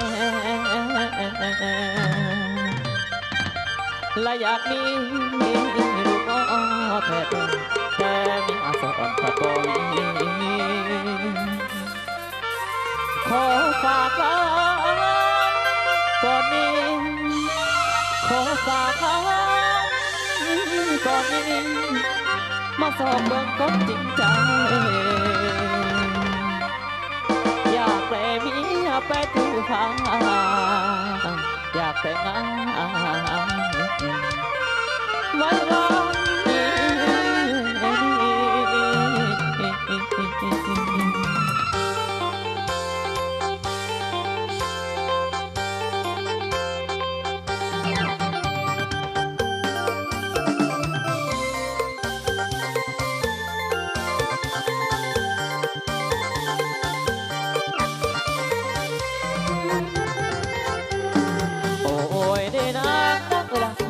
น่และอยากมีลูกอ้อแท้แต่มีอาสอนปัดบ่มีขอฝากร้านก่อนนี้ขอฝากร้านก่อนนี้มาสอบเบิ่งก้นจริงใจอยากแปลเมียไปถือฟ้าอยากแต่งงานไว้รอ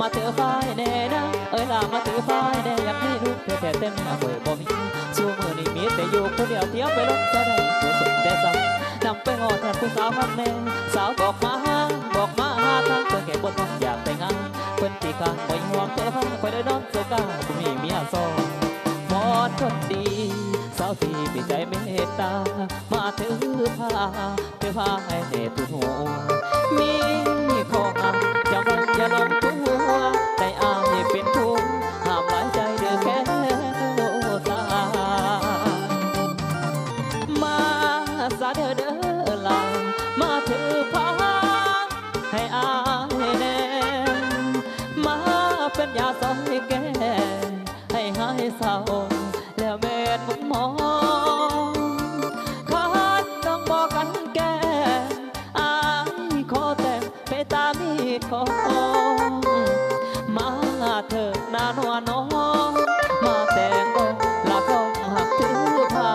มาเจอฝ่ายแน่นะล่ะมาเจอฝ่ายแน่อยากให้ลูกแต่เต็มมาบ่อยบ่มีชูมือนี่มีแต่อยู่คนเดียวเที่ยวไปลงจะได้ตัวสุดแต่ซ้ำนำไปงอดแทนผู้สาวข้างแน่สาวบอกมาหาทางเพื่อแก่บนท้องอยากแต่งงานเพิ่นตีกลางบ่ห่วงแต่พังคอยได้นอนโซกาผู้มีเมียซองหมอดคนดีสาวที่ปีใจเมตตามาถือผ้าให้เด็ดตัวหัวมีของจะไว้อย่าลงตัวได้อายเป็นทุกข์ห้ามหลายใจเดือแค่โลตามาสาเด้อลามาถือผ้าให้อายแน่มาเป็นยาสอยแก่ให้หายเศร้าแล้วเม็ดมุนมองขาดต้องบอกกันแก่อายขอแต่งไปตามมีของมาเถิดนานวน้องมาแต่งละก็หักถือผ้า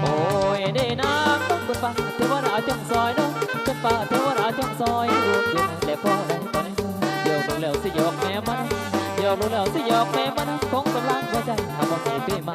โอ้ยได้น้ำต้องบนฟ้าเทวดาจงซอยน้องจงฟ้าเทวดาจงซอยลูกอยู่แต่พ่อได้ตอนนี้โยกรู้แล้วสิโยกแม่มันโยกรู้แล้วสิโยกแม่มันคงกำลังหัวใจหากว่ามีปีมา